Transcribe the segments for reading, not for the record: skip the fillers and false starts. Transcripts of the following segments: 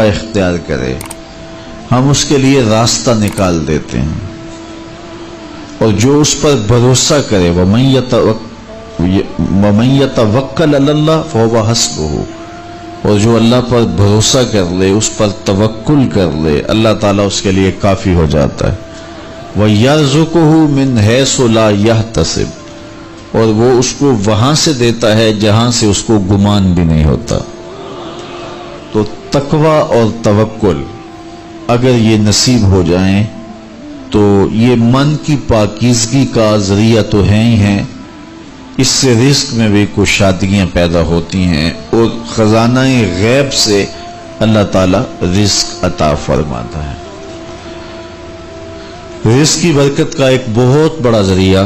اختیار کرے ہم اس کے لیے راستہ نکال دیتے ہیں، اور جو اس پر بھروسہ کرے وَمَن يَتَوَكَّلْ عَلَى اللَّهِ فَهُوَ حَسْبُهُ، اور جو اللہ پر بھروسہ کر لے، اس پر توکل کر لے، اللہ تعالیٰ اس کے لیے کافی ہو جاتا ہے۔ وَيَرْزُقُهُ مِنْ حَيْثُ لَا يَحْتَسِبُ، اور وہ اس کو وہاں سے دیتا ہے جہاں سے اس کو گمان بھی نہیں ہوتا۔ تو تقوی اور توکل اگر یہ نصیب ہو جائیں تو یہ من کی پاکیزگی کا ذریعہ تو ہے ہی ہیں، اس سے رزق میں بھی کچھ شادیاں پیدا ہوتی ہیں، اور خزانہ غیب سے اللہ تعالیٰ رزق عطا فرماتا ہے۔ رزق کی برکت کا ایک بہت بڑا ذریعہ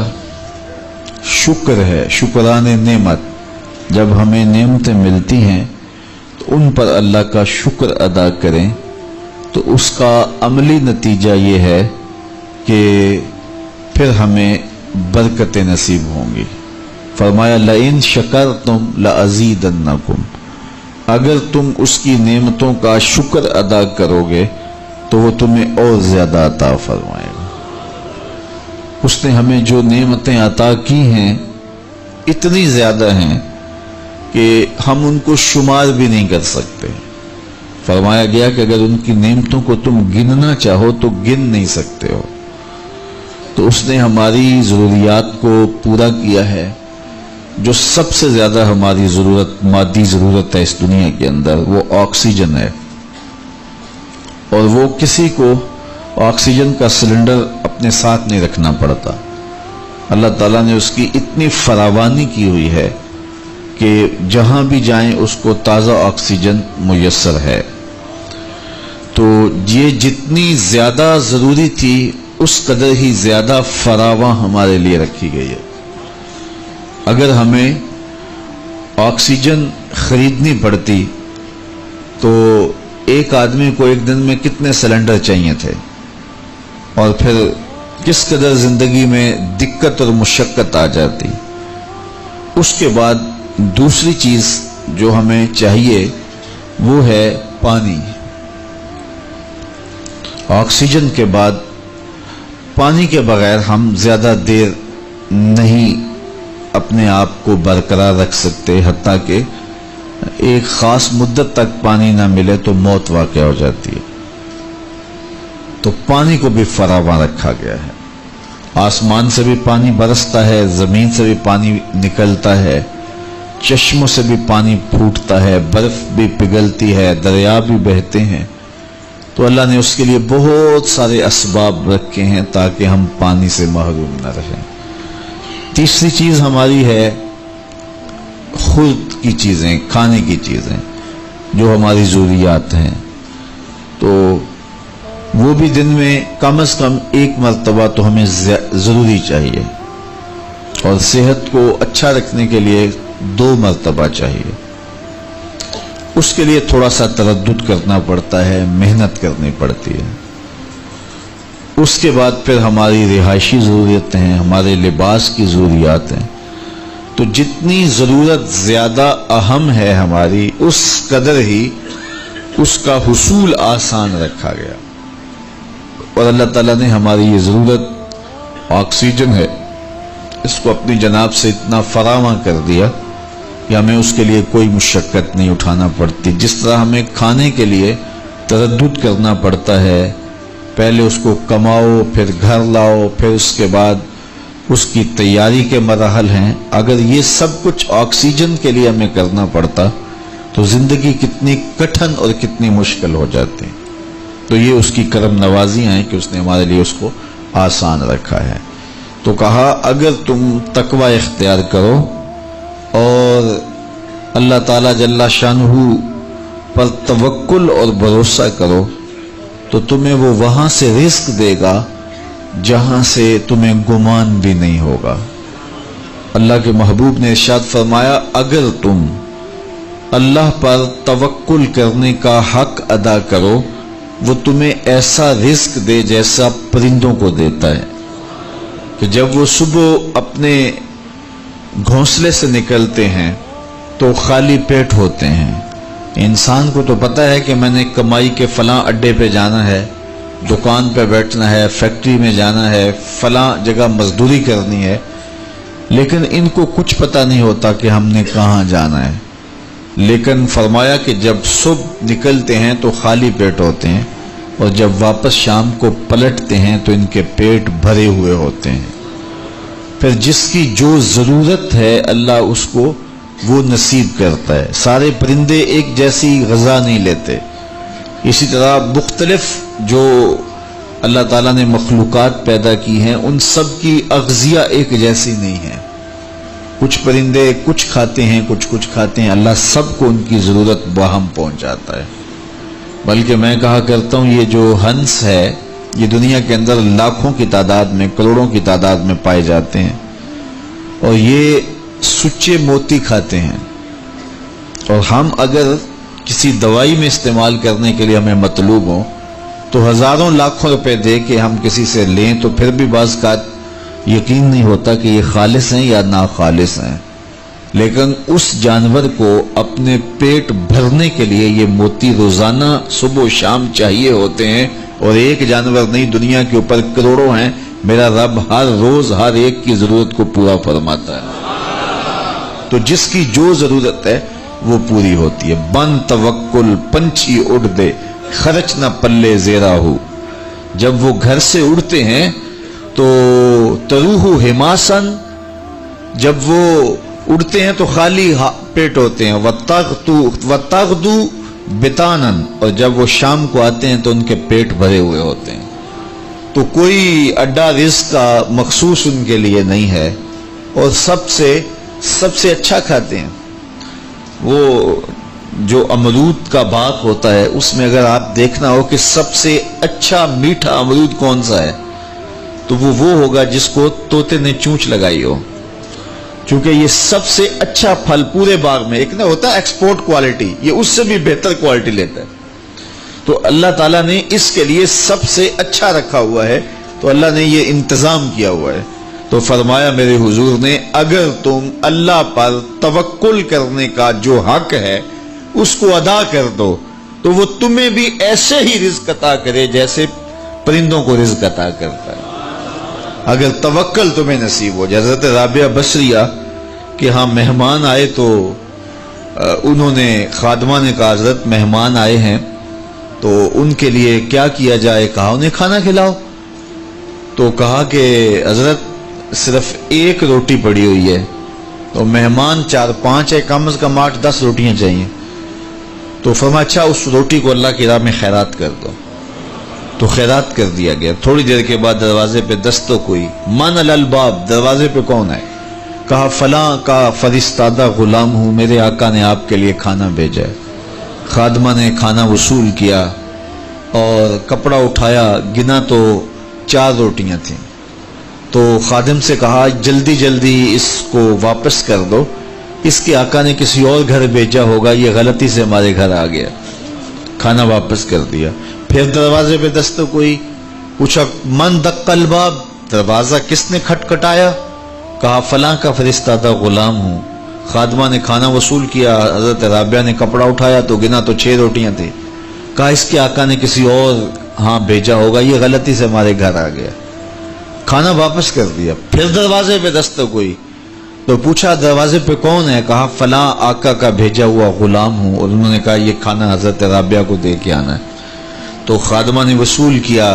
شکر ہے، شکران نعمت۔ جب ہمیں نعمتیں ملتی ہیں تو ان پر اللہ کا شکر ادا کریں، تو اس کا عملی نتیجہ یہ ہے کہ پھر ہمیں برکتیں نصیب ہوں گی۔ فرمایا لئن شکرتم لازیدنکم، اگر تم اس کی نعمتوں کا شکر ادا کرو گے تو وہ تمہیں اور زیادہ عطا فرمائے گا۔ اس نے ہمیں جو نعمتیں عطا کی ہیں اتنی زیادہ ہیں کہ ہم ان کو شمار بھی نہیں کر سکتے۔ فرمایا گیا کہ اگر ان کی نعمتوں کو تم گننا چاہو تو گن نہیں سکتے ہو۔ تو اس نے ہماری ضروریات کو پورا کیا ہے۔ جو سب سے زیادہ ہماری ضرورت، مادی ضرورت ہے اس دنیا کے اندر، وہ آکسیجن ہے، اور وہ کسی کو آکسیجن کا سلنڈر اپنے ساتھ نہیں رکھنا پڑتا۔ اللہ تعالیٰ نے اس کی اتنی فراوانی کی ہوئی ہے کہ جہاں بھی جائیں اس کو تازہ آکسیجن میسر ہے۔ تو یہ جتنی زیادہ ضروری تھی اس قدر ہی زیادہ فراواں ہمارے لیے رکھی گئی ہے۔ اگر ہمیں آکسیجن خریدنی پڑتی تو ایک آدمی کو ایک دن میں کتنے سلنڈر چاہیے تھے، اور پھر کس قدر زندگی میں دقت اور مشقت آ جاتی۔ اس کے بعد دوسری چیز جو ہمیں چاہیے وہ ہے پانی۔ آکسیجن کے بعد پانی کے بغیر ہم زیادہ دیر نہیں اپنے آپ کو برقرار رکھ سکتے، حتیٰ کہ ایک خاص مدت تک پانی نہ ملے تو موت واقع ہو جاتی ہے۔ تو پانی کو بھی فراواں رکھا گیا ہے، آسمان سے بھی پانی برستا ہے، زمین سے بھی پانی نکلتا ہے، چشموں سے بھی پانی پھوٹتا ہے، برف بھی پگھلتی ہے، دریا بھی بہتے ہیں۔ تو اللہ نے اس کے لیے بہت سارے اسباب رکھے ہیں تاکہ ہم پانی سے محروم نہ رہیں۔ تیسری چیز ہماری ہے خود کی چیزیں، کھانے کی چیزیں جو ہماری ضروریات ہیں، تو وہ بھی دن میں کم از کم ایک مرتبہ تو ہمیں ضروری چاہیے، اور صحت کو اچھا رکھنے کے لیے 2 مرتبہ چاہیے۔ اس کے لیے تھوڑا سا تردد کرنا پڑتا ہے، محنت کرنی پڑتی ہے۔ اس کے بعد پھر ہماری رہائشی ضرورتیں ہیں، ہمارے لباس کی ضروریات ہیں۔ تو جتنی ضرورت زیادہ اہم ہے ہماری، اس قدر ہی اس کا حصول آسان رکھا گیا۔ اور اللہ تعالیٰ نے ہماری یہ ضرورت آکسیجن ہے، اس کو اپنی جناب سے اتنا فراواں کر دیا کہ ہمیں اس کے لیے کوئی مشقت نہیں اٹھانا پڑتی۔ جس طرح ہمیں کھانے کے لیے تردد کرنا پڑتا ہے، پہلے اس کو کماؤ، پھر گھر لاؤ، پھر اس کے بعد اس کی تیاری کے مراحل ہیں، اگر یہ سب کچھ آکسیجن کے لیے ہمیں کرنا پڑتا تو زندگی کتنی کٹھن اور کتنی مشکل ہو جاتی۔ تو یہ اس کی کرم نوازیاں ہیں کہ اس نے ہمارے لیے اس کو آسان رکھا ہے۔ تو کہا اگر تم تقوی اختیار کرو اور اللہ تعالیٰ جل شانہ پر توکل اور بھروسہ کرو تو تمہیں وہ وہاں سے رزق دے گا جہاں سے تمہیں گمان بھی نہیں ہوگا۔ اللہ کے محبوب نے ارشاد فرمایا اگر تم اللہ پر توکل کرنے کا حق ادا کرو وہ تمہیں ایسا رزق دے جیسا پرندوں کو دیتا ہے، کہ جب وہ صبح اپنے گھونسلے سے نکلتے ہیں تو خالی پیٹ ہوتے ہیں، انسان کو تو پتہ ہے کہ میں نے کمائی کے فلاں اڈے پہ جانا ہے، دکان پہ بیٹھنا ہے، فیکٹری میں جانا ہے، فلاں جگہ مزدوری کرنی ہے، لیکن ان کو کچھ پتہ نہیں ہوتا کہ ہم نے کہاں جانا ہے۔ لیکن فرمایا کہ جب صبح نکلتے ہیں تو خالی پیٹ ہوتے ہیں، اور جب واپس شام کو پلٹتے ہیں تو ان کے پیٹ بھرے ہوئے ہوتے ہیں۔ پھر جس کی جو ضرورت ہے اللہ اس کو وہ نصیب کرتا ہے۔ سارے پرندے ایک جیسی غذا نہیں لیتے، اسی طرح مختلف جو اللہ تعالیٰ نے مخلوقات پیدا کی ہیں ان سب کی اغذیہ ایک جیسی نہیں ہے۔ کچھ پرندے کچھ کھاتے ہیں، کچھ کھاتے ہیں، اللہ سب کو ان کی ضرورت باہم پہنچاتا ہے۔ بلکہ میں کہا کرتا ہوں یہ جو ہنس ہے یہ دنیا کے اندر لاکھوں کی تعداد میں، کروڑوں کی تعداد میں پائے جاتے ہیں، اور یہ سچے موتی کھاتے ہیں، اور ہم اگر کسی دوائی میں استعمال کرنے کے لیے ہمیں مطلوب ہوں تو ہزاروں لاکھوں روپے دے کے ہم کسی سے لیں تو پھر بھی بعض کا یقین نہیں ہوتا کہ یہ خالص ہیں یا ناخالص ہیں۔ لیکن اس جانور کو اپنے پیٹ بھرنے کے لیے یہ موتی روزانہ صبح و شام چاہیے ہوتے ہیں، اور ایک جانور نہیں، دنیا کے اوپر کروڑوں ہیں، میرا رب ہر روز ہر ایک کی ضرورت کو پورا فرماتا ہے۔ تو جس کی جو ضرورت ہے وہ پوری ہوتی ہے۔ بن توکل پنچھی اڑ دے، خرچ نہ پلے زیرا ہو۔ جب وہ گھر سے اڑتے ہیں تو تروح حماسن، جب وہ اڑتے ہیں تو خالی پیٹ ہوتے ہیں، وتغدو بتانن، اور جب وہ شام کو آتے ہیں تو ان کے پیٹ بھرے ہوئے ہوتے ہیں۔ تو کوئی اڈا رزق کا مخصوص ان کے لیے نہیں ہے، اور سب سے اچھا کھاتے ہیں۔ وہ جو امرود کا باغ ہوتا ہے اس میں اگر آپ دیکھنا ہو کہ سب سے اچھا میٹھا امرود کون سا ہے تو وہ ہوگا جس کو طوطے نے چونچ لگائی ہو، چونکہ یہ سب سے اچھا پھل پورے باغ میں، ایک نہ ہوتا ہے ایکسپورٹ کوالٹی، یہ اس سے بھی بہتر کوالٹی لیتا ہے۔ تو اللہ تعالیٰ نے اس کے لیے سب سے اچھا رکھا ہوا ہے، تو اللہ نے یہ انتظام کیا ہوا ہے۔ تو فرمایا میرے حضور نے اگر تم اللہ پر توکل کرنے کا جو حق ہے اس کو ادا کر دو تو وہ تمہیں بھی ایسے ہی رزق عطا کرے جیسے پرندوں کو رزق عطا کرتا ہے، اگر توکل تمہیں نصیب ہو جائے۔ حضرت رابعہ بصریہ کہ ہاں مہمان آئے تو انہوں نے خادمہ نے کہا حضرت مہمان آئے ہیں تو ان کے لیے کیا کیا جائے، کہا انہیں کھانا کھلاؤ۔ تو کہا کہ حضرت صرف ایک روٹی پڑی ہوئی ہے، تو مہمان 4-5 ہے، کم از کم 8-10 روٹیاں چاہیے۔ تو فرمایا اچھا اس روٹی کو اللہ کی راہ میں خیرات کر دو، تو خیرات کر دیا گیا۔ تھوڑی دیر کے بعد دروازے پہ دستک ہوئی، من الباب، دروازے پہ کون ہے؟ کہا فلاں کا فرستادہ غلام ہوں، میرے آقا نے آپ کے لیے کھانا بھیجا ہے۔ خادمہ نے کھانا وصول کیا اور کپڑا اٹھایا، گنا تو 4 روٹیاں تھیں، تو خادم سے کہا جلدی جلدی اس کو واپس کر دو، اس کے آقا نے کسی اور گھر بھیجا ہوگا، یہ غلطی سے ہمارے گھر آ گیا۔ کھانا واپس کر دیا۔ پھر دروازے پہ دستک ہوئی، پوچھا من دق الباب، دروازہ کس نے کھٹکھٹایا؟ کہا فلاں کا فرستادہ غلام ہوں۔ خادمہ نے کھانا وصول کیا، حضرت رابعہ نے کپڑا اٹھایا تو گنا تو 6 روٹیاں تھیں، کہا اس کے آقا نے کسی اور ہاں بھیجا ہوگا، یہ غلطی سے ہمارے گھر آ گیا۔ کھانا واپس کر دیا۔ پھر دروازے پہ دستک ہوئی تو پوچھا دروازے پہ کون ہے؟ کہا فلاں آقا کا بھیجا ہوا غلام ہوں، اور انہوں نے کہا یہ کھانا حضرت رابعہ کو دے کے آنا ہے۔ تو خادمہ نے وصول کیا،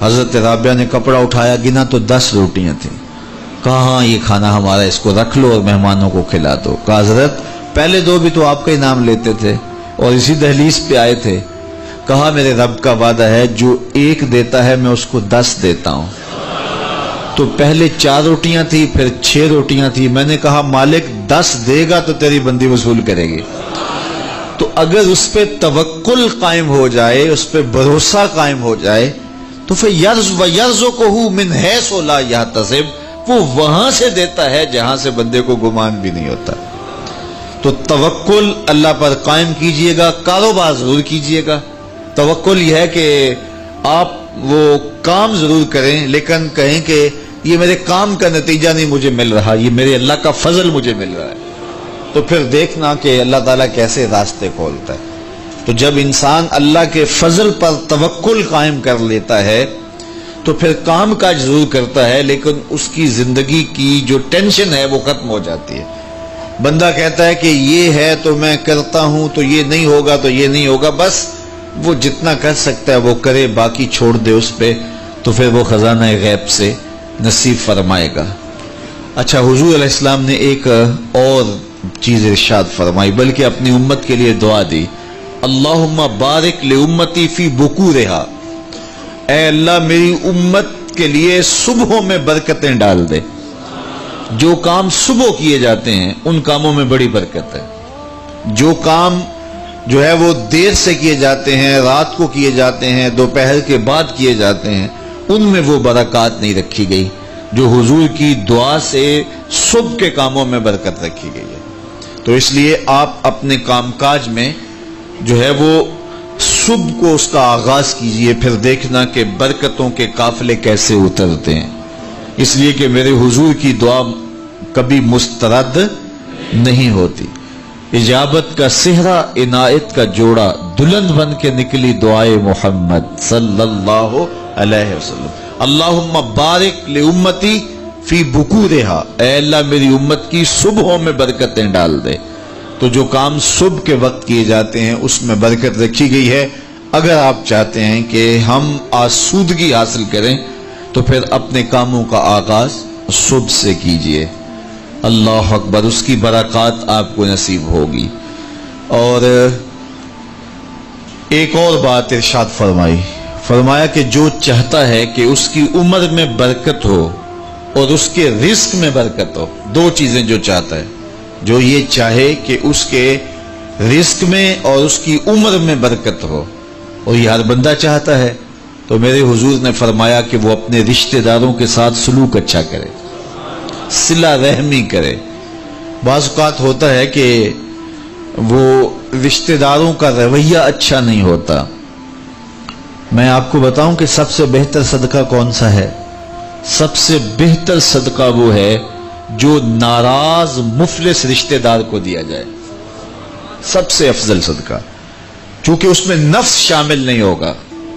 حضرت رابعہ نے کپڑا اٹھایا، گنا تو 10 روٹیاں تھیں، کہا ہاں یہ کھانا ہمارا، اس کو رکھ لو اور مہمانوں کو کھلا دو۔ کہا حضرت پہلے 2 بھی تو آپ کا ہی نام لیتے تھے اور اسی دہلیز پہ آئے تھے۔ کہا میرے رب کا وعدہ ہے جو 1 دیتا ہے میں اس کو 10 دیتا ہوں۔ تو پہلے 4 روٹیاں تھی، پھر 6 روٹیاں تھی، میں نے کہا مالک 10 دے گا تو تیری بندی وصول کرے گی۔ تو اگر اس پہ توکل قائم ہو جائے، اس پہ بھروسہ قائم ہو جائے تو پھر یرزقہ من حیث لا یحتسب، وہ وہاں سے دیتا ہے جہاں سے بندے کو گمان بھی نہیں ہوتا۔ تو توکل اللہ پر قائم کیجئے گا، کاروبار ضرور کیجئے گا۔ توکل یہ ہے کہ آپ وہ کام ضرور کریں لیکن کہیں کہ یہ میرے کام کا نتیجہ نہیں مجھے مل رہا، یہ میرے اللہ کا فضل مجھے مل رہا ہے۔ تو پھر دیکھنا کہ اللہ تعالیٰ کیسے راستے کھولتا ہے۔ تو جب انسان اللہ کے فضل پر توکل قائم کر لیتا ہے تو پھر کام کاج ضرور کرتا ہے، لیکن اس کی زندگی کی جو ٹینشن ہے وہ ختم ہو جاتی ہے۔ بندہ کہتا ہے کہ یہ ہے تو میں کرتا ہوں، تو یہ نہیں ہوگا تو یہ نہیں ہوگا، بس وہ جتنا کر سکتا ہے وہ کرے، باقی چھوڑ دے اس پہ، تو پھر وہ خزانہ غیب سے نصیب فرمائے گا۔ اچھا، حضور علیہ السلام نے ایک اور چیز ارشاد فرمائی، بلکہ اپنی امت کے لیے دعا دی، اللہم بارک لامتی فی بکورہا، اے اللہ میری امت کے لیے صبحوں میں برکتیں ڈال دے۔ جو کام صبح کیے جاتے ہیں ان کاموں میں بڑی برکت ہے، جو کام جو ہے وہ دیر سے کیے جاتے ہیں، رات کو کیے جاتے ہیں، دوپہر کے بعد کیے جاتے ہیں، ان میں وہ برکات نہیں رکھی گئی جو حضور کی دعا سے صبح کے کاموں میں برکت رکھی گئی ہے۔ تو اس لیے آپ اپنے کام کاج میں جو ہے وہ صبح کو اس کا آغاز کیجئے، پھر دیکھنا کہ برکتوں کے قافلے کیسے اترتے ہیں، اس لیے کہ میرے حضور کی دعا کبھی مسترد نہیں ہوتی۔ اجابت کا صحرا عنایت کا جوڑا، دلہن بن کے نکلی دعائے محمد صلی اللہ علیہ وسلم۔ اللہم بارک لامتی فی بکورہا، اے اللہ میری امت کی صبحوں میں برکتیں ڈال دے۔ تو جو کام صبح کے وقت کیے جاتے ہیں اس میں برکت رکھی گئی ہے۔ اگر آپ چاہتے ہیں کہ ہم آسودگی حاصل کریں تو پھر اپنے کاموں کا آغاز صبح سے کیجئے۔ اللہ اکبر، اس کی برکات آپ کو نصیب ہوگی۔ اور ایک اور بات ارشاد فرمایا کہ جو چاہتا ہے کہ اس کی عمر میں برکت ہو اور اس کے رزق میں برکت ہو، دو چیزیں جو چاہتا ہے، جو یہ چاہے کہ اس کے رزق میں اور اس کی عمر میں برکت ہو، اور یہ ہر بندہ چاہتا ہے، تو میرے حضور نے فرمایا کہ وہ اپنے رشتہ داروں کے ساتھ سلوک اچھا کرے، صلہ رحمی کرے۔ بعض اوقات ہوتا ہے کہ وہ رشتہ داروں کا رویہ اچھا نہیں ہوتا۔ میں آپ کو بتاؤں کہ سب سے بہتر صدقہ کون سا ہے؟ سب سے بہتر صدقہ وہ ہے جو ناراض مفلس رشتہ دار کو دیا جائے، سب سے افضل صدقہ، چونکہ اس میں نفس شامل نہیں ہوگا۔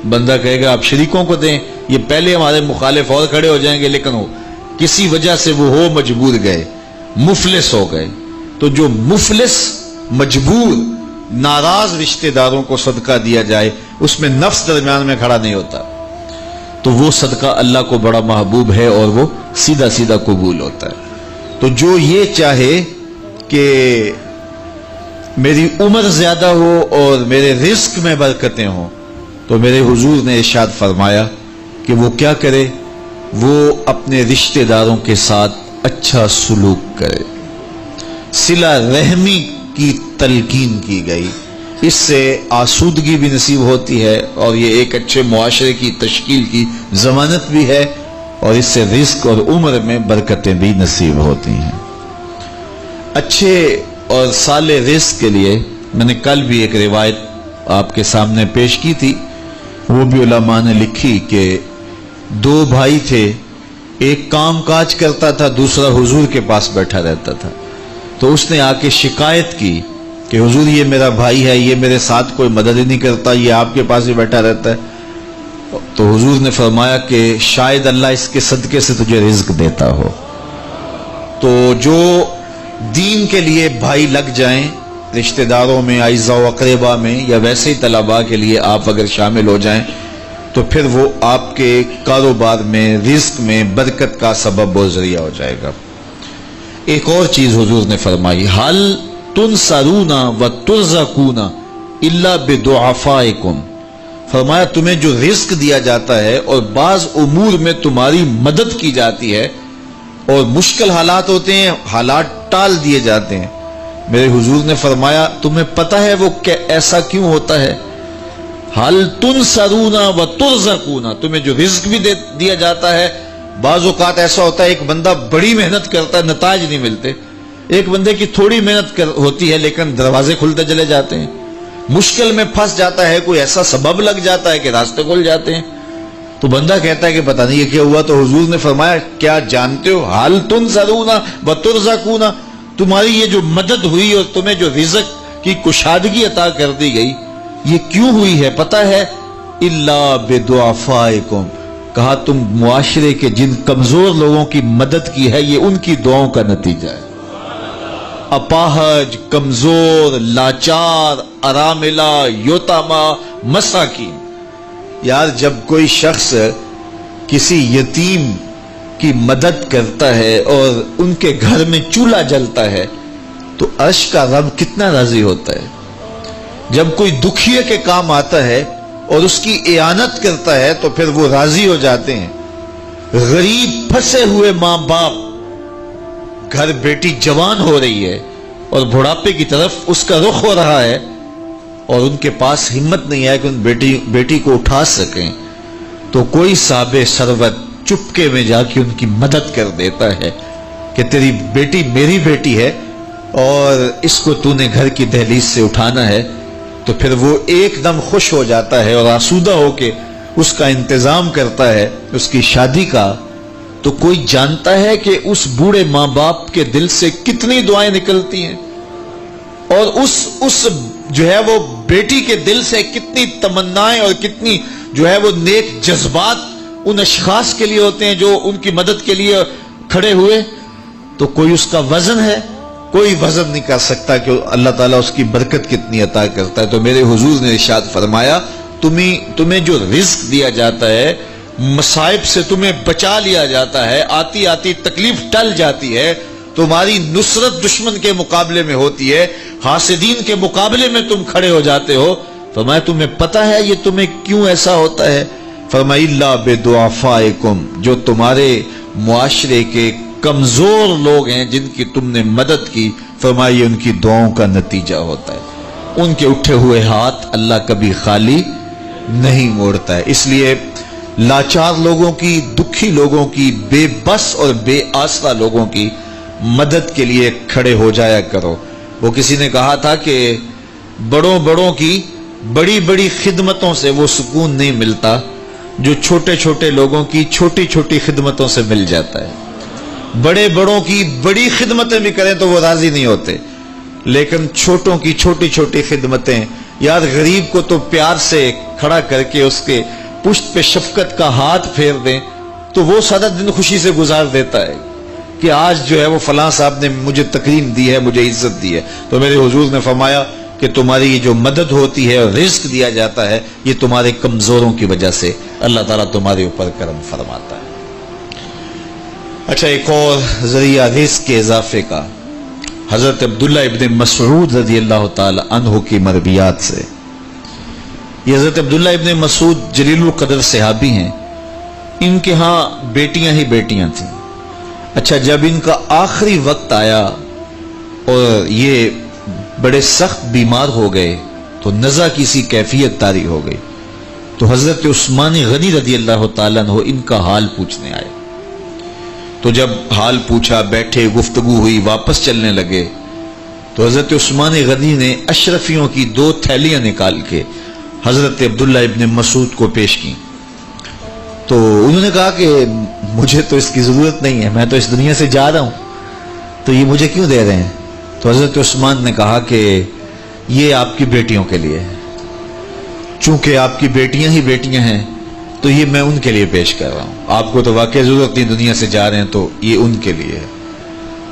بندہ کہے گا آپ شریکوں کو دیں، یہ پہلے ہمارے مخالف اور کھڑے ہو جائیں گے، لیکن وہ کسی وجہ سے وہ ہو مجبور گئے، مفلس ہو گئے، تو جو مفلس مجبور ناراض رشتہ داروں کو صدقہ دیا جائے اس میں نفس درمیان میں کھڑا نہیں ہوتا، تو وہ صدقہ اللہ کو بڑا محبوب ہے اور وہ سیدھا سیدھا قبول ہوتا ہے۔ تو جو یہ چاہے کہ میری عمر زیادہ ہو اور میرے رزق میں برکتیں ہوں، تو میرے حضور نے ارشاد فرمایا کہ وہ کیا کرے، وہ اپنے رشتہ داروں کے ساتھ اچھا سلوک کرے۔ صلہ رحمی کی تلقین کی گئی، اس سے آسودگی بھی نصیب ہوتی ہے اور یہ ایک اچھے معاشرے کی تشکیل کی ضمانت بھی ہے، اور اس سے رزق اور عمر میں برکتیں بھی نصیب ہوتی ہیں۔ اچھے اور صالح رزق کے لیے میں نے کل بھی ایک روایت آپ کے سامنے پیش کی تھی، وہ بھی علماء نے لکھی کہ دو بھائی تھے، ایک کام کاج کرتا تھا، دوسرا حضور کے پاس بیٹھا رہتا تھا۔ تو اس نے آ کے شکایت کی کہ حضور یہ میرا بھائی ہے، یہ میرے ساتھ کوئی مدد ہی نہیں کرتا، یہ آپ کے پاس ہی بیٹھا رہتا ہے۔ تو حضور نے فرمایا کہ شاید اللہ اس کے صدقے سے تجھے رزق دیتا ہو۔ تو جو دین کے لیے بھائی لگ جائیں، رشتہ داروں میں، اعزاء و اقربا میں، یا ویسے ہی طلباء کے لیے آپ اگر شامل ہو جائیں تو پھر وہ آپ کے کاروبار میں، رزق میں برکت کا سبب و ذریعہ ہو جائے گا۔ ایک اور چیز حضور نے فرمائی، حل تنصرون وترزقون الا بضعفائکم، فرمایا تمہیں جو رزق دیا جاتا ہے اور بعض امور میں تمہاری مدد کی جاتی ہے اور مشکل حالات ہوتے ہیں، حالات ٹال دیے جاتے ہیں، میرے حضور نے فرمایا تمہیں پتہ ہے وہ ایسا کیوں ہوتا ہے؟ حل تنصرون وترزقون، تمہیں جو رزق بھی دیا جاتا ہے، بعض اوقات ایسا ہوتا ہے ایک بندہ بڑی محنت کرتا ہے، نتائج نہیں ملتے، ایک بندے کی تھوڑی محنت ہوتی ہے لیکن دروازے کھلتے چلے جاتے ہیں، مشکل میں پھنس جاتا ہے، کوئی ایسا سبب لگ جاتا ہے کہ راستے کھل جاتے ہیں، تو بندہ کہتا ہے کہ پتہ نہیں یہ کیا ہوا، تو حضور نے فرمایا کیا جانتے ہو، حل تنصرون وترزقون، تمہاری یہ جو مدد ہوئی اور تمہیں جو رزق کی کشادگی عطا کر دی گئی یہ کیوں ہوئی ہے پتہ ہے؟ الا بدعفائکم، کہا تم معاشرے کے جن کمزور لوگوں کی مدد کی ہے یہ ان کی دعاؤں کا نتیجہ ہے۔ اپاہج، کمزور، لاچار، اراملہ، یتامہ، مساکین۔ یار جب کوئی شخص کسی یتیم کی مدد کرتا ہے اور ان کے گھر میں چولہا جلتا ہے تو عرش کا رب کتنا راضی ہوتا ہے۔ جب کوئی دکھیے کے کام آتا ہے اور اس کی اعانت کرتا ہے تو پھر وہ راضی ہو جاتے ہیں۔ غریب پھنسے ہوئے ماں باپ، گھر بیٹی جوان ہو رہی ہے اور بڑھاپے کی طرف اس کا رخ ہو رہا ہے اور ان کے پاس ہمت نہیں ہے کہ ان بیٹی کو اٹھا سکیں تو کوئی صاحب ثروت چپکے میں جا کے ان کی مدد کر دیتا ہے کہ تیری بیٹی میری بیٹی ہے اور اس کو تو نے گھر کی دہلیز سے اٹھانا ہے، تو پھر وہ ایک دم خوش ہو جاتا ہے اور آسودہ ہو کے اس کا انتظام کرتا ہے اس کی شادی کا۔ تو کوئی جانتا ہے کہ اس بوڑھے ماں باپ کے دل سے کتنی دعائیں نکلتی ہیں اور اس جو ہے وہ بیٹی کے دل سے کتنی تمنائیں اور کتنی جو ہے وہ نیک جذبات ان اشخاص کے لیے ہوتے ہیں جو ان کی مدد کے لیے کھڑے ہوئے۔ تو کوئی اس کا وزن ہے؟ کوئی وزن نہیں کر سکتا کہ اللہ تعالیٰ اس کی برکت کتنی عطا کرتا ہے۔ تو میرے حضور نے ارشاد فرمایا تمہیں جو رزق دیا جاتا ہے، مصائب سے تمہیں بچا لیا جاتا ہے، آتی آتی تکلیف ٹل جاتی ہے، تمہاری نصرت دشمن کے مقابلے میں ہوتی ہے، حاسدین کے مقابلے میں تم کھڑے ہو جاتے ہو۔ فرمایا تمہیں پتہ ہے یہ تمہیں کیوں ایسا ہوتا ہے؟ فرمایا الا بدعفائکم، جو تمہارے معاشرے کے کمزور لوگ ہیں جن کی تم نے مدد کی، فرمایا یہ ان کی دعاؤں کا نتیجہ ہوتا ہے۔ ان کے اٹھے ہوئے ہاتھ اللہ کبھی خالی نہیں موڑتا ہے۔ اس لیے لاچار لوگوں کی، دکھی لوگوں کی، بے بس اور بے آسرا لوگوں کی مدد کے لیے کھڑے ہو جایا کرو۔ وہ کسی نے کہا تھا کہ بڑوں کی بڑی بڑی خدمتوں سے وہ سکون نہیں ملتا جو چھوٹے چھوٹے لوگوں کی چھوٹی چھوٹی خدمتوں سے مل جاتا ہے۔ بڑوں کی بڑی خدمتیں بھی کریں تو وہ راضی نہیں ہوتے، لیکن چھوٹوں کی چھوٹی چھوٹی خدمتیں، یار غریب کو تو پیار سے کھڑا کر کے اس کے پشت پہ شفقت کا ہاتھ پھیر دیں تو وہ سارا دن خوشی سے گزار دیتا ہے کہ آج جو ہے وہ فلاں صاحب نے مجھے تکریم دی ہے، مجھے عزت دی ہے۔ تو میرے حضور نے فرمایا کہ تمہاری یہ جو مدد ہوتی ہے اور رزق دیا جاتا ہے یہ تمہارے کمزوروں کی وجہ سے اللہ تعالیٰ تمہارے اوپر کرم فرماتا ہے۔ اچھا، ایک اور ذریعہ رزق کے اضافے کا حضرت عبداللہ ابن مسعود رضی اللہ تعالی عنہ کی مرویات سے۔ یہ حضرت عبداللہ ابن مسعود جلیل القدر صحابی ہیں، ان کے ہاں بیٹیاں ہی بیٹیاں تھیں۔ اچھا، جب ان کا آخری وقت آیا اور یہ بڑے سخت بیمار ہو گئے تو نزع کی سی کیفیت طاری ہو گئی، تو حضرت عثمان غنی رضی اللہ تعالیٰ عنہ ان کا حال پوچھنے آئے۔ تو جب حال پوچھا، بیٹھے، گفتگو ہوئی، واپس چلنے لگے تو حضرت عثمان غنی نے اشرفیوں کی 2 تھیلیاں نکال کے حضرت عبداللہ ابن مسعود کو پیش کی۔ تو انہوں نے کہا کہ مجھے تو اس کی ضرورت نہیں ہے، میں تو اس دنیا سے جا رہا ہوں، تو یہ مجھے کیوں دے رہے ہیں؟ تو حضرت عثمان نے کہا کہ یہ آپ کی بیٹیوں کے لیے ہے، چونکہ آپ کی بیٹیاں ہی بیٹیاں ہیں تو یہ میں ان کے لیے پیش کر رہا ہوں، آپ کو تو واقعی ضرورت نہیں، دنیا سے جا رہے ہیں تو یہ ان کے لیے ہے۔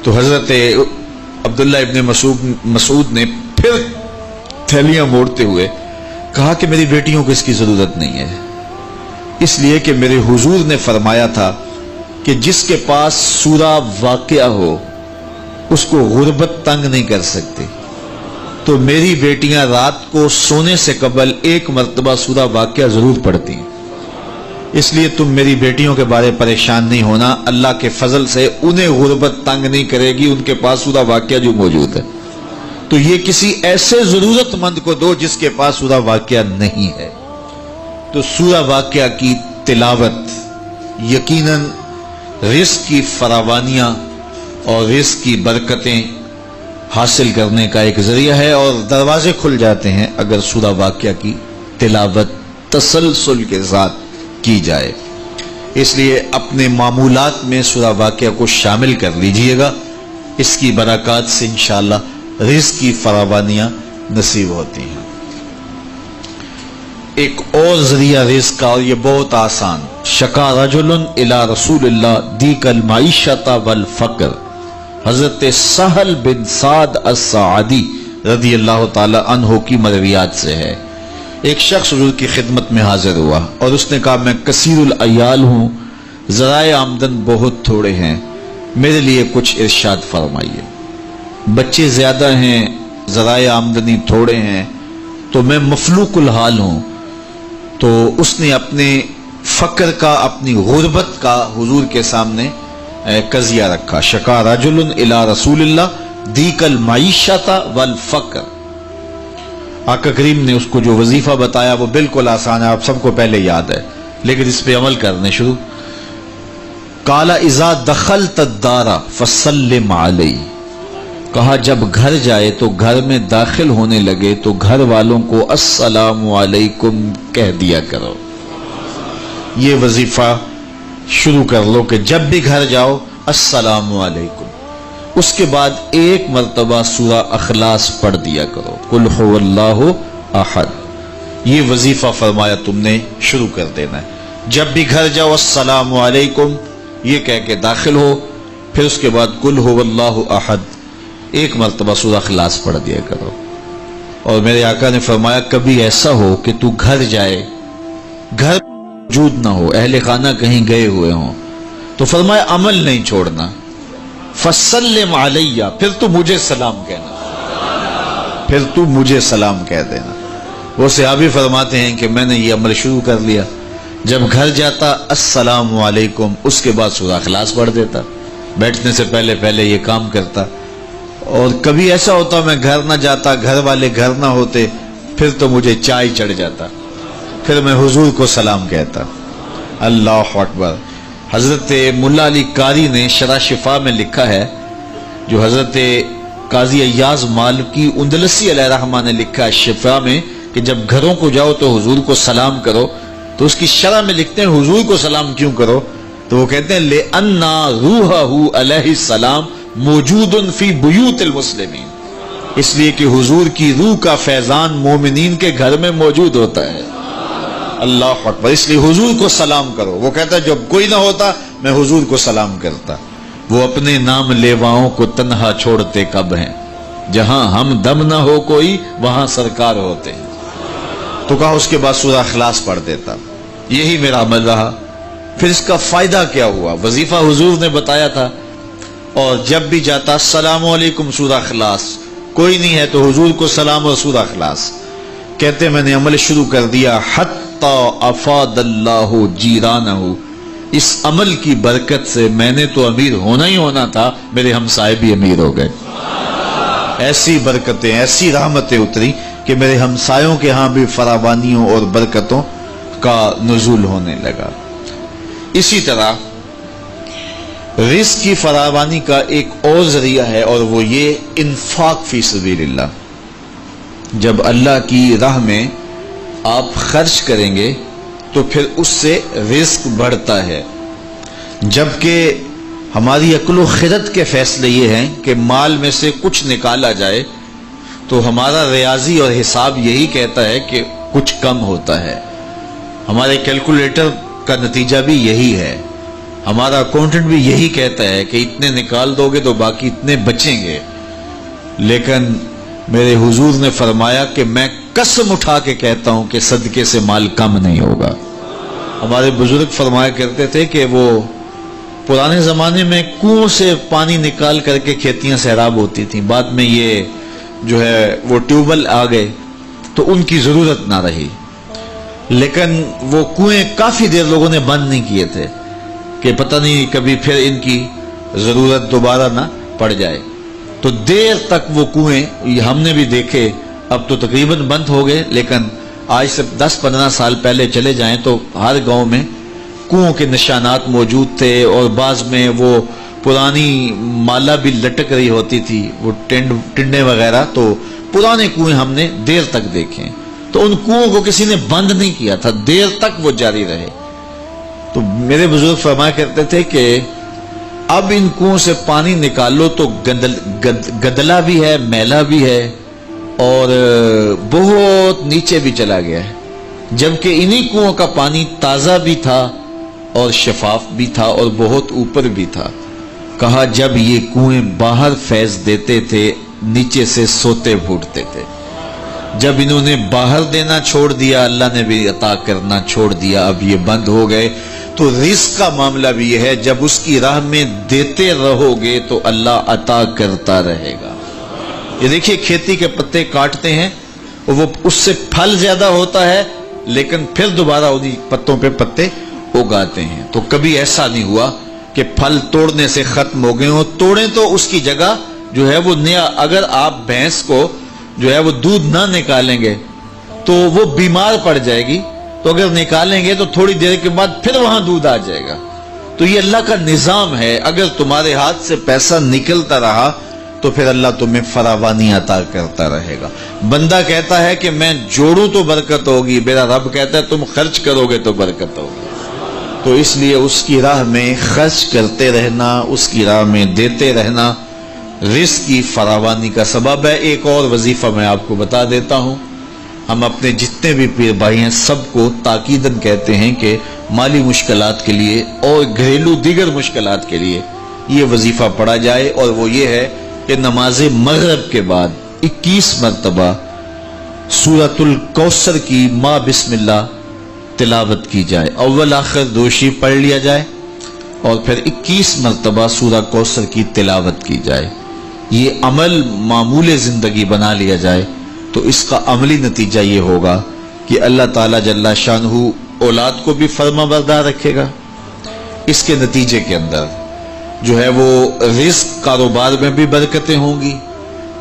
تو حضرت عبداللہ ابن مسعود نے پھر تھیلیاں موڑتے ہوئے کہا کہ میری بیٹیوں کو اس کی ضرورت نہیں ہے، اس لیے کہ میرے حضور نے فرمایا تھا کہ جس کے پاس سورہ واقعہ ہو اس کو غربت تنگ نہیں کر سکتی، تو میری بیٹیاں رات کو سونے سے قبل 1 مرتبہ سورہ واقعہ ضرور پڑھتی ہیں، اس لیے تم میری بیٹیوں کے بارے پریشان نہیں ہونا، اللہ کے فضل سے انہیں غربت تنگ نہیں کرے گی، ان کے پاس سورہ واقعہ جو موجود ہے، تو یہ کسی ایسے ضرورت مند کو دو جس کے پاس سورہ واقعہ نہیں ہے۔ تو سورہ واقعہ کی تلاوت یقیناً رزق کی فراوانیاں اور رزق کی برکتیں حاصل کرنے کا ایک ذریعہ ہے، اور دروازے کھل جاتے ہیں اگر سورہ واقعہ کی تلاوت تسلسل کے ساتھ کی جائے۔ اس لیے اپنے معمولات میں سورہ واقعہ کو شامل کر لیجئے گا اس کی برکات سے انشاءاللہ رزق کی فراوانیاں نصیب ہوتی ہیں۔ ایک اور ذریعہ رزق کا، اور یہ بہت آسان، شکا رجل الی رسول اللہ دیک المعیشۃ والفقر، حضرت سہل بن سعد الساعدی رضی اللہ تعالی عنہ کی مرویات سے ہے۔ ایک شخص حضور کی خدمت میں حاضر ہوا اور اس نے کہا میں کثیر العیال ہوں، ذرائع آمدن بہت تھوڑے ہیں، میرے لیے کچھ ارشاد فرمائیے۔ بچے زیادہ ہیں، ذرائع آمدنی تھوڑے ہیں، تو میں مفلوق الحال ہوں۔ تو اس نے اپنے فقر کا، اپنی غربت کا حضور کے سامنے قضیہ رکھا۔ شکا رجل الی رسول اللہ دیک المعیشۃ والفقر۔ آقا کریم نے اس کو جو وظیفہ بتایا وہ بالکل آسان ہے، آپ سب کو پہلے یاد ہے، لیکن اس پہ عمل کرنے شروع۔ قال اذا دخلت الدار فسلم علی، کہا جب گھر جائے تو گھر میں داخل ہونے لگے تو گھر والوں کو السلام علیکم کہہ دیا کرو۔ یہ وظیفہ شروع کر لو کہ جب بھی گھر جاؤ السلام علیکم۔ اس کے بعد ایک مرتبہ سورہ اخلاص پڑھ دیا کرو، قل هو اللہ احد۔ یہ وظیفہ فرمایا تم نے شروع کر دینا ہے، جب بھی گھر جاؤ السلام علیکم یہ کہہ کے داخل ہو، پھر اس کے بعد قل هو اللہ احد ایک مرتبہ سورہ اخلاص پڑھ دیا کرو۔ اور میرے آقا نے فرمایا کبھی ایسا ہو کہ تو گھر جائے، گھر موجود نہ ہو، اہل خانہ کہیں گئے ہوئے ہوں، تو فرمایا عمل نہیں چھوڑنا، فسلم علیہ، پھر تو مجھے سلام کہنا، پھر تو مجھے سلام کہہ دینا۔ وہ صحابی فرماتے ہیں کہ میں نے یہ عمل شروع کر لیا، جب گھر جاتا السلام علیکم، اس کے بعد سورہ اخلاص پڑھ دیتا، بیٹھنے سے پہلے پہلے یہ کام کرتا۔ اور کبھی ایسا ہوتا میں گھر نہ جاتا، گھر والے گھر نہ ہوتے، پھر تو مجھے چائے چڑھ جاتا، پھر میں حضور کو سلام کہتا۔ اللہ اکبر۔ حضرت ملا علی قاری نے شرح شفا میں لکھا ہے، جو حضرت قاضی ایاز مالکی اندلسی علیہ رحمہ نے لکھا ہے شفا میں، کہ جب گھروں کو جاؤ تو حضور کو سلام کرو، تو اس کی شرح میں لکھتے ہیں حضور کو سلام کیوں کرو، تو وہ کہتے ہیں لِأَنَّ رُوحَهُ علیہ السلام موجود فی بیوت المسلمین، اس لیے کہ حضور کی روح کا فیضان مومنین کے گھر میں موجود ہوتا ہے۔ اللہ اکبر۔ اس لیے حضور کو سلام کرو۔ وہ کہتا ہے جب کوئی نہ ہوتا میں حضور کو سلام کرتا۔ وہ اپنے نام لیواؤں کو تنہا چھوڑتے کب ہیں، جہاں ہم دم نہ ہو کوئی وہاں سرکار ہوتے ہیں۔ تو کہا اس کے بعد سورہ اخلاص پڑھ دیتا۔ یہی میرا عمل رہا۔ پھر اس کا فائدہ کیا ہوا؟ وظیفہ حضور نے بتایا تھا، اور جب بھی جاتا السلام علیکم سورہ اخلاص، کوئی نہیں ہے تو حضور کو سلام اور سورہ اخلاص کہتے۔ میں نے عمل شروع کر دیا، حتی افاد اللہ جیرانہ، اس عمل کی برکت سے میں نے تو امیر ہونا ہی ہونا تھا، میرے ہمسائے بھی امیر ہو گئے۔ ایسی برکتیں، ایسی رحمتیں اتری کہ میرے ہمسایوں کے ہاں بھی فراوانیوں اور برکتوں کا نزول ہونے لگا۔ اسی طرح رزق کی فراوانی کا ایک اور ذریعہ ہے، اور وہ یہ انفاق فی سبیل اللہ۔ جب اللہ کی راہ میں آپ خرچ کریں گے تو پھر اس سے رزق بڑھتا ہے۔ جبکہ ہماری عقل و خرد کے فیصلے یہ ہیں کہ مال میں سے کچھ نکالا جائے، تو ہمارا ریاضی اور حساب یہی کہتا ہے کہ کچھ کم ہوتا ہے۔ ہمارے کیلکولیٹر کا نتیجہ بھی یہی ہے، ہمارا اکاؤنٹنٹ بھی یہی کہتا ہے کہ اتنے نکال دو گے تو باقی اتنے بچیں گے۔ لیکن میرے حضور نے فرمایا کہ میں قسم اٹھا کے کہتا ہوں کہ صدقے سے مال کم نہیں ہوگا۔ ہمارے بزرگ فرمایا کرتے تھے کہ وہ پرانے زمانے میں کنویں سے پانی نکال کر کے کھیتیاں سیراب ہوتی تھیں، بعد میں یہ جو ہے وہ ٹیوبویل آ گئے تو ان کی ضرورت نہ رہی، لیکن وہ کنویں کافی دیر لوگوں نے بند نہیں کیے تھے کہ پتہ نہیں کبھی پھر ان کی ضرورت دوبارہ نہ پڑ جائے، تو دیر تک وہ کنویں یہ ہم نے بھی دیکھے، اب تو تقریباً بند ہو گئے، لیکن آج سے 10-15 سال پہلے چلے جائیں تو ہر گاؤں میں کنووں کے نشانات موجود تھے، اور بعض میں وہ پرانی مالا بھی لٹک رہی ہوتی تھی، وہ ٹنڈے وغیرہ، تو پرانے کنویں ہم نے دیر تک دیکھے، تو ان کنووں کو کسی نے بند نہیں کیا تھا، دیر تک وہ جاری رہے۔ تو میرے بزرگ فرمایا کرتے تھے کہ اب ان کنویں سے پانی نکالو تو گدلا بھی ہے، میلا بھی ہے اور بہت نیچے بھی چلا گیا ہے، جبکہ انہی کنووں کا پانی تازہ بھی تھا اور شفاف بھی تھا اور بہت اوپر بھی تھا۔ کہا جب یہ کنویں باہر فیض دیتے تھے نیچے سے سوتے پھوٹتے تھے، جب انہوں نے باہر دینا چھوڑ دیا اللہ نے بھی عطا کرنا چھوڑ دیا، اب یہ بند ہو گئے۔ تو رزق کا معاملہ بھی یہ ہے، جب اس کی راہ میں دیتے رہو گے تو اللہ عطا کرتا رہے گا۔ یہ دیکھیے کھیتی کے پتے کاٹتے ہیں وہ اس سے پھل زیادہ ہوتا ہے لیکن پھر دوبارہ انہی پتوں پہ پتے اگاتے ہیں۔ تو کبھی ایسا نہیں ہوا کہ پھل توڑنے سے ختم ہو گئے ہوں، توڑیں تو اس کی جگہ جو ہے وہ نیا، اگر آپ بھینس کو جو ہے وہ دودھ نہ نکالیں گے تو وہ بیمار پڑ جائے گی، تو اگر نکالیں گے تو تھوڑی دیر کے بعد پھر وہاں دودھ آ جائے گا۔ تو یہ اللہ کا نظام ہے، اگر تمہارے ہاتھ سے پیسہ نکلتا رہا تو پھر اللہ تمہیں فراوانی عطا کرتا رہے گا۔ بندہ کہتا ہے کہ میں جوڑوں تو برکت ہوگی، میرا رب کہتا ہے تم خرچ کرو گے تو برکت ہوگی۔ تو اس لیے اس کی راہ میں خرچ کرتے رہنا، اس کی راہ میں دیتے رہنا رزق کی فراوانی کا سبب ہے۔ ایک اور وظیفہ میں آپ کو بتا دیتا ہوں، ہم اپنے جتنے بھی پیر بھائی ہیں سب کو تاکیداً کہتے ہیں کہ مالی مشکلات کے لیے اور گھریلو دیگر مشکلات کے لیے یہ وظیفہ پڑھا جائے، اور وہ یہ ہے کہ نماز مغرب کے بعد 21 مرتبہ سورۃ الکوثر کی ما بسم اللہ تلاوت کی جائے، اول آخر دوشی پڑھ لیا جائے اور پھر 21 مرتبہ سورہ کوثر کی تلاوت کی جائے۔ یہ عمل معمول زندگی بنا لیا جائے تو اس کا عملی نتیجہ یہ ہوگا کہ اللہ تعالیٰ جل شانہ اولاد کو بھی فرما بردار رکھے گا۔ اس کے نتیجے کے اندر جو ہے وہ رزق کاروبار میں بھی برکتیں ہوں گی،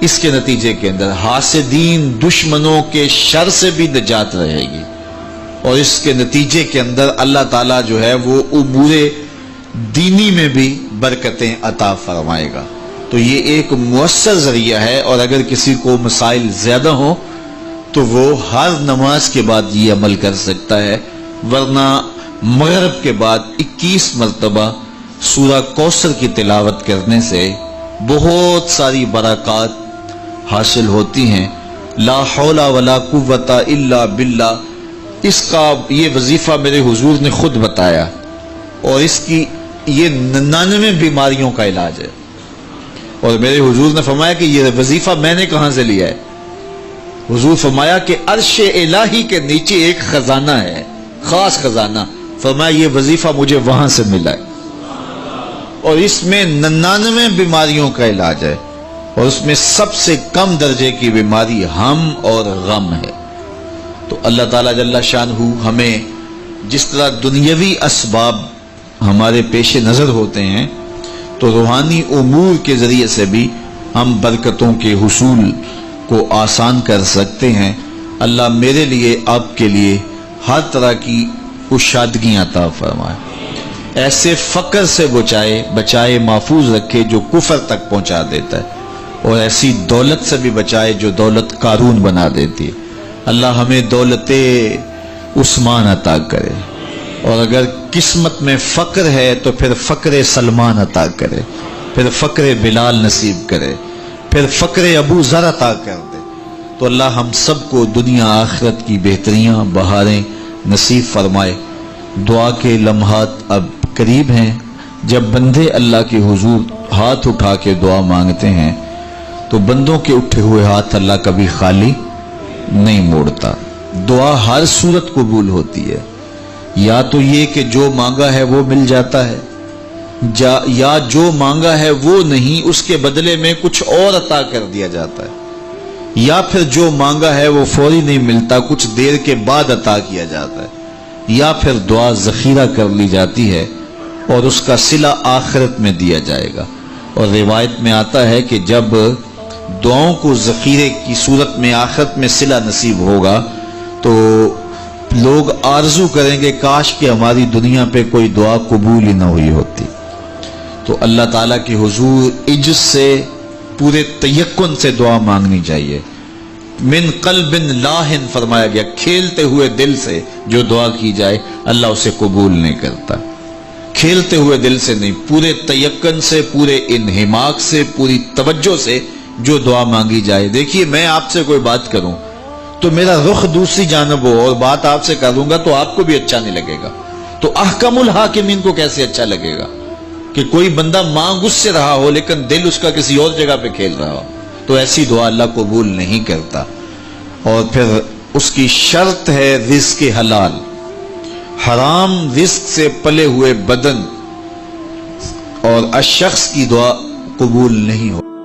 اس کے نتیجے کے اندر حاسدین دشمنوں کے شر سے بھی نجات رہے گی، اور اس کے نتیجے کے اندر اللہ تعالیٰ جو ہے وہ امور دینی میں بھی برکتیں عطا فرمائے گا۔ تو یہ ایک مؤثر ذریعہ ہے، اور اگر کسی کو مسائل زیادہ ہوں تو وہ ہر نماز کے بعد یہ عمل کر سکتا ہے، ورنہ مغرب کے بعد 21 مرتبہ سورہ کوثر کی تلاوت کرنے سے بہت ساری برکات حاصل ہوتی ہیں۔ لا حول ولا قوت الا باللہ، اس کا یہ وظیفہ میرے حضور نے خود بتایا، اور اس کی یہ 99 بیماریوں کا علاج ہے، اور میرے حضور نے فرمایا کہ یہ وظیفہ میں نے کہاں سے لیا ہے؟ حضور فرمایا کہ عرش الہی کے نیچے ایک خزانہ ہے، خاص خزانہ، فرمایا یہ وظیفہ مجھے وہاں سے ملا ہے، اور اس میں 99 بیماریوں کا علاج ہے، اور اس میں سب سے کم درجے کی بیماری ہم اور غم ہے۔ تو اللہ تعالیٰ جل شانہ ہمیں جس طرح دنیاوی اسباب ہمارے پیش نظر ہوتے ہیں تو روحانی امور کے ذریعے سے بھی ہم برکتوں کے حصول کو آسان کر سکتے ہیں۔ اللہ میرے لیے آپ کے لیے ہر طرح کی کشادگی عطا فرمائے، ایسے فقر سے بچائے محفوظ رکھے جو کفر تک پہنچا دیتا ہے، اور ایسی دولت سے بھی بچائے جو دولت قارون بنا دیتی ہے۔ اللہ ہمیں دولت عثمان عطا کرے، اور اگر قسمت میں فقر ہے تو پھر فقر سلمان عطا کرے، پھر فقر بلال نصیب کرے، پھر فقر ابو ذر عطا کر دے۔ تو اللہ ہم سب کو دنیا آخرت کی بہتریاں بہاریں نصیب فرمائے۔ دعا کے لمحات اب قریب ہیں، جب بندے اللہ کے حضور ہاتھ اٹھا کے دعا مانگتے ہیں تو بندوں کے اٹھے ہوئے ہاتھ اللہ کبھی خالی نہیں موڑتا۔ دعا ہر صورت قبول ہوتی ہے، یا تو یہ کہ جو مانگا ہے وہ مل جاتا ہے، یا جو مانگا ہے وہ نہیں، اس کے بدلے میں کچھ اور عطا کر دیا جاتا ہے، یا پھر جو مانگا ہے وہ فوری نہیں ملتا، کچھ دیر کے بعد عطا کیا جاتا ہے، یا پھر دعا ذخیرہ کر لی جاتی ہے اور اس کا صلہ آخرت میں دیا جائے گا۔ اور روایت میں آتا ہے کہ جب دعاؤں کو ذخیرے کی صورت میں آخرت میں صلہ نصیب ہوگا تو لوگ آرزو کریں گے کاش کہ ہماری دنیا پہ کوئی دعا قبول ہی نہ ہوئی ہوتی۔ تو اللہ تعالیٰ کے حضور عجز سے پورے تیقن سے دعا مانگنی چاہیے، من قلب لاہن فرمایا گیا، کھیلتے ہوئے دل سے جو دعا کی جائے اللہ اسے قبول نہیں کرتا، کھیلتے ہوئے دل سے نہیں، پورے تیقن سے، پورے انہماک سے، پوری توجہ سے جو دعا مانگی جائے۔ دیکھیے میں آپ سے کوئی بات کروں تو میرا رخ دوسری جانب ہو اور بات آپ سے کروں گا تو آپ کو بھی اچھا نہیں لگے گا، تو احکم الحاکمین کو کیسے اچھا لگے گا کہ کوئی بندہ مانگ اس سے رہا ہو لیکن دل اس کا کسی اور جگہ پہ کھیل رہا ہو؟ تو ایسی دعا اللہ قبول نہیں کرتا۔ اور پھر اس کی شرط ہے رزق حلال، حرام رزق سے پلے ہوئے بدن اور الشخص کی دعا قبول نہیں ہو۔